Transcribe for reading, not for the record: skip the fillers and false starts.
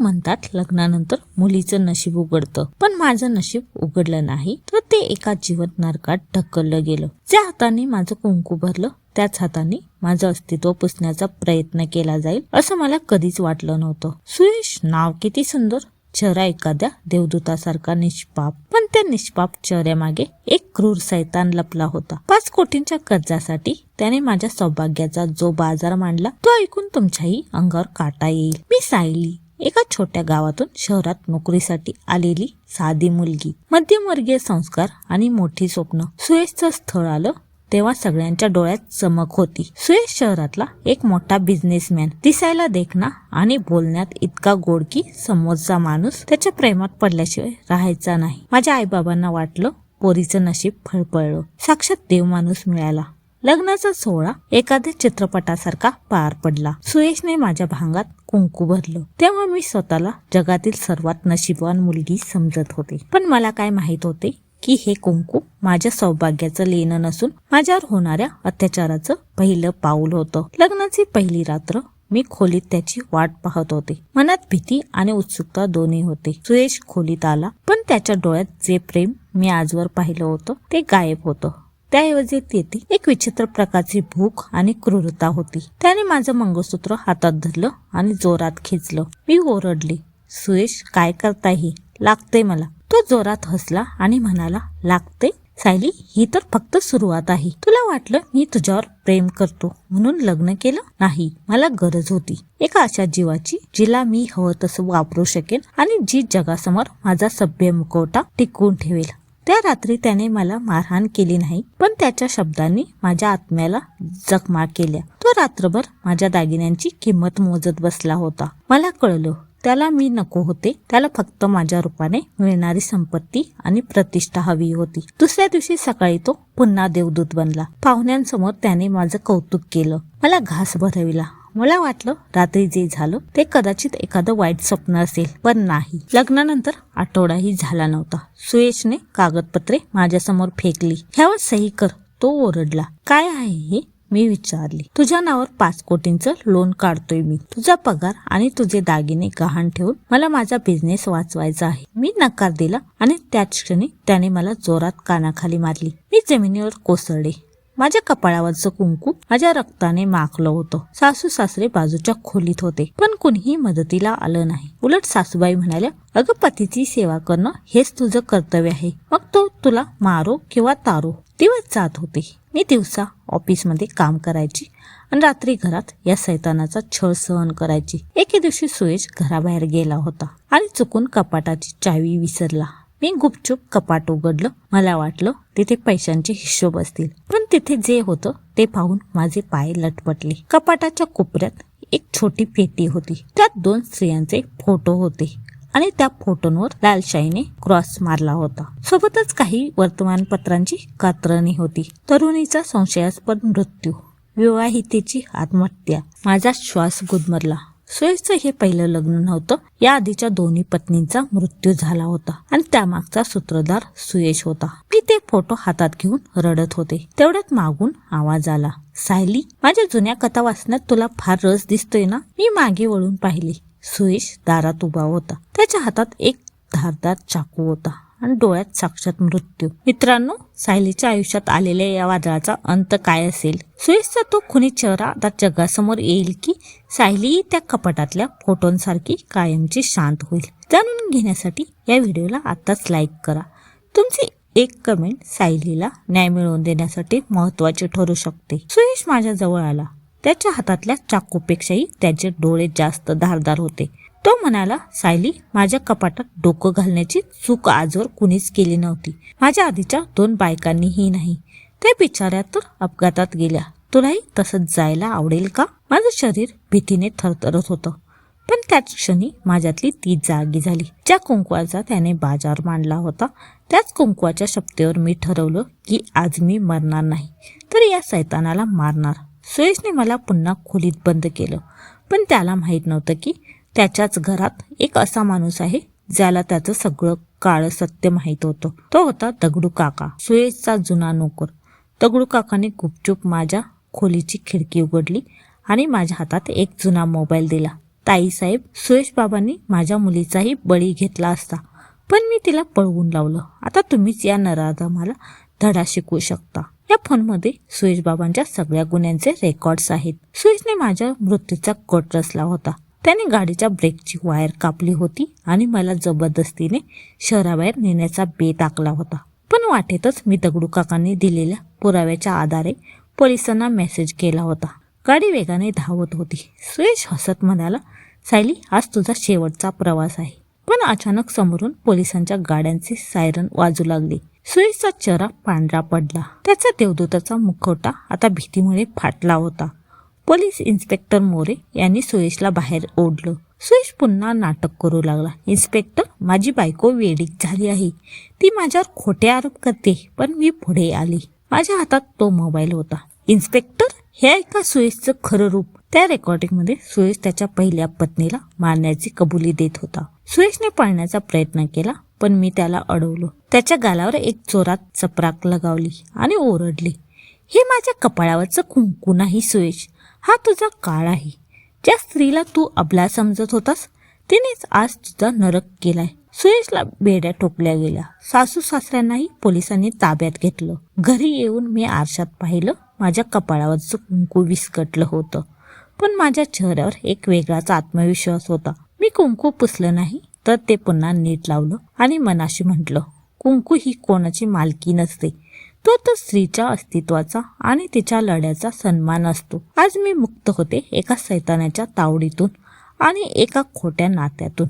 म्हणतात लग्नानंतर मुलीचं नशीब उघडतं, पण माझं नशीब उघडलं नाही, तर ते एका जीवन नरकात ढकललं गेलं. ज्या हाताने माझं कुंकू भरलं त्याच हाताने माझं अस्तित्व पुसण्याचा प्रयत्न केला जाईल असं मला कधीच वाटलं नव्हतं. सुयश नाव किती सुंदर, चेहरा एखाद्या देवदूतासारखा निष्पाप, पण त्या निष्पाप चेहऱ्यामागे एक क्रूर सैतान लपला होता. 5 कोटींच्या कर्जासाठी त्याने माझ्या सौभाग्याचा जो बाजार मांडला तो ऐकून तुमच्याही अंगावर काटा येईल. मी सायली, एका छोट्या गावातून शहरात नोकरीसाठी आलेली साधी मुलगी, मध्यमवर्गीय संस्कार आणि मोठी स्वप्न. सुयशचं स्थळ आलं तेव्हा सगळ्यांच्या डोळ्यात चमक होती. सुयश शहरातला एक मोठा बिझनेसमॅन, दिसायला देखणा आणि बोलण्यात इतका गोड की समोरचा माणूस त्याच्या प्रेमात पडल्याशिवाय राहायचा नाही. माझ्या आईबाबांना वाटलं पोरीचं नशीब फळफळलं, साक्षात देव माणूस मिळाला. लग्नाचा सोहळा एखाद्या चित्रपटासारखा पार पडला. सुयशने माझ्या भांगात कुंकू भरलं तेव्हा मी स्वतःला जगातील सर्वात नशीबवान मुलगी समजत होते. पण मला काय माहित होते की हे कुंकू माझ्या सौभाग्याचं लेणं नसून माझ्यावर होणाऱ्या अत्याचाराचं पहिलं पाऊल होतं. लग्नाची पहिली रात्र मी खोलीत त्याची वाट पाहत होते. मनात भीती आणि उत्सुकता दोन्ही होते. सुयश खोलीत आला, पण त्याच्या डोळ्यात जे प्रेम मी आजवर पाहिलं होतं ते गायब होतं. त्याऐवजी तेथे एक विचित्र प्रकारची भूक आणि क्रूरता होती. त्याने माझं मंगळसूत्र हातात धरलं आणि जोरात खेचलं. मी ओरडले, सुयश काय करताय, लागतंय मला. तो जोरात हसला आणि म्हणाला, लागते सायली, ही तर फक्त सुरुवात आहे. तुला वाटलं मी तुझ्यावर प्रेम करतो म्हणून लग्न केलं? नाही, मला गरज होती एका अशा जीवाची जिला मी हवं तसं वापरू शकेन आणि जी जगासमोर माझा सभ्य मुखवटा टिकवून ठेवेल. त्या रात्री त्याने मला मारहाण केली नाही, पण त्याच्या शब्दांनी माझ्या आत्म्याला जखमा केल्या. तो रात्रभर माझ्या दागिन्यांची किंमत मोजत बसला होता. मला कळलं त्याला मी नको होते. त्याला फक्त माझ्या रूपाने मिळणारी संपत्ती आणि प्रतिष्ठा हवी होती. दुसऱ्या दिवशी सकाळी तो पुन्हा देवदूत बनला. पाहुण्यांसमोर त्याने माझं कौतुक केलं, मला घास भरविला. मला वाटलं रात्री जे झालं ते कदाचित एखादं वाईट स्वप्न असेल, पण नाही. लग्नानंतर आठवडाही झाला नव्हता. सुयशने कागदपत्रे माझ्यासमोर फेकली. ह्यावर सही कर, तो ओरडला. काय आहे हे, मी विचारले. तुझ्या नावावर 5 कोटींचं लोन काढतोय मी. तुझा पगार आणि तुझे दागिने गहाण ठेवून मला माझा बिझनेस वाचवायचा आहे. मी नकार दिला आणि त्याच क्षणी त्याने मला जोरात कानाखाली मारली. मी जमिनीवर कोसळले. माझ्या कपाळावरचं कुंकू माझ्या रक्ताने माखलं होतं. सासू सासरे बाजूच्या खोलीत होते, पण कुणीही मदतीला आलं नाही. उलट सासूबाई म्हणाल्या, अगं पतीची सेवा करणं हेच तुझं कर्तव्य आहे, मग तो तुला मारो किंवा तारो. दिवस जात होते. मी दिवसा ऑफिसमध्ये काम करायची आणि रात्री घरात या सैतानाचा छळ सहन करायची. एके दिवशी सुयश घराबाहेर गेला होता आणि चुकून कपाटाची चावी विसरला. मी गुपचूप कपाट उघडलं. मला वाटलं तिथे पैशांचे हिशोब असतील, पण तिथे जे होतं ते पाहून माझे पाय लटपटले. कपाटाच्या कोपऱ्यात एक छोटी पेटी होती. त्यात 2 स्त्रियांचे फोटो होते आणि त्या फोटोंवर लालशाईने क्रॉस मारला होता. सोबतच काही वर्तमानपत्रांची कात्रणे होती. तरुणीचा संशयास्पद मृत्यू, विवाहितेची आत्महत्या. माझा श्वास गुदमरला. सुयशचं हे पहिलं लग्न नव्हतं. या आधीच्या दोन्ही पत्नींचा मृत्यू झाला होता आणि त्यामागचा सूत्रधार सुयश होता. मी ते फोटो हातात घेऊन रडत होते. तेवढ्यात मागून आवाज आला, सायली, माझ्या जुन्या कथा वाचण्यात तुला फार रस दिसतोय ना? मी मागे वळून पाहिले. सुयश दारात उभा होता. त्याच्या हातात एक धारदार चाकू होता आणि डोळ्यात साक्षात मृत्यू. मित्रांनो, सायलीच्या आयुष्यात आलेल्या या वादळाचा अंत काय असेल? सुयशचा तो खुनी चेहरा आता जगासमोर येईल की सायली त्या कपाटातल्या फोटोंसारखी कायमची शांत होईल? जाणून घेण्यासाठी या व्हिडिओला आताच लाईक करा. तुमची एक कमेंट सायलीला न्याय मिळवून देण्यासाठी महत्वाची ठरू शकते. सुयश माझ्या जवळ आला. त्याच्या हातातल्या चाकूपेक्षाही त्याचे डोळे जास्त धारदार होते. तो म्हणाला, सायली, माझ्या कपाटात डोकं घालण्याची चूक आजवर कुणीच केली नव्हती. माझ्या आधीच्या 2 बायकांनीही नाही. त्या बिचाऱ्या तर अपघातात गेल्या. तुलाही तसंच जायला आवडेल का? माझं शरीर भीतीने थरथरत होतं. पण त्याच क्षणी माझ्यातली ती जागी झाली. ज्या कुंकवाचा त्याने बाजार मांडला होता त्याच कुंकवाच्या शपथेवर मी ठरवलं की आज मी मरणार नाही तर या सैतानाला मारणार. सुयशने मला पुन्हा खोलीत बंद केलं, पण त्याला माहित नव्हतं की त्याच्याच घरात एक असा माणूस आहे ज्याला त्याचं सगळं काळं सत्य माहित होतं. तो होता दगडू काका, सुयशचा जुना नोकर. दगडू काकाने गुपचूप माझ्या खोलीची खिडकी उघडली आणि माझ्या हातात एक जुना मोबाईल दिला. ताईसाहेब, सुयश बाबांनी माझ्या मुलीचाही बळी घेतला असता, पण मी तिला पळवून लावलं. आता तुम्हीच या नराधमाला धडा शिकवू शकता. या फोनमध्ये सुयश बाबांच्या सगळ्या गुन्ह्यांचे रेकॉर्ड्स आहेत. सुयशने माझ्या मृत्यूचा कट रचला होता. त्याने गाडीच्या ब्रेकची वायर कापली होती आणि मला जबरदस्तीने शहराबाहेर नेण्याचा बेत आखला होता. पण वाटेतच मी दगडू काकांनी दिलेल्या पुराव्याच्या आधारे पोलिसांना मेसेज केला होता. गाडी वेगाने धावत होती. सुयश हसत म्हणाला, सायली, आज तुझा शेवटचा प्रवास आहे. पण अचानक समोरून पोलिसांच्या गाड्यांची सायरन वाजू लागली. सुयशचा चेहरा पांढरा पडला. त्याचा देवदूताचा मुखवटा आता भीतीमुळे फाटला होता. पोलीस इन्स्पेक्टर मोरे यांनी सुयशला बाहेर ओढलं. सुयश पुन्हा नाटक करू लागला. इन्स्पेक्टर, माझी बायको वेडीक झाली आहे. ती माझ्यावर खोटे आरोप करते. पण मी पुढे आली. माझ्या हातात तो मोबाईल होता. इन्स्पेक्टर, हे ऐका सुयशचं खरं रूप. त्या रेकॉर्डिंगमध्ये सुयश त्याच्या पहिल्या पत्नीला मारण्याची कबुली देत होता. सुयशने पळण्याचा प्रयत्न केला, पण मी त्याला अडवलो. त्याच्या गालावर एक जोरात चपराक लगावली आणि ओरडली, हे माझ्या कपाळावरचं कुंकू नाही सुयश, हा तुझा काळ आहे. ज्या स्त्रीला तू अबला समजत होतास तिनेच आज तुझा नरक केलाय. सुयशला बेड्या टोकल्या गेल्या. सासू सासऱ्यांनाही पोलिसांनी ताब्यात घेतलं. घरी येऊन मी आरशात पाहिलं. माझ्या कपाळावरचं कुंकू विस्कटलं होतं, पण माझ्या चेहऱ्यावर एक वेगळाच आत्मविश्वास होता. मी कुंकू पुसलं नाही, तर ते पुन्हा नीट लावलं आणि मनाशी म्हटलं, कुंकू ही कोणाची मालकी नसते, तो तर स्त्रीच्या अस्तित्वाचा आणि तिच्या लढ्याचा सन्मान असतो. आज मी मुक्त होते एका सैतानाच्या तावडीतून आणि एका खोट्या नात्यातून.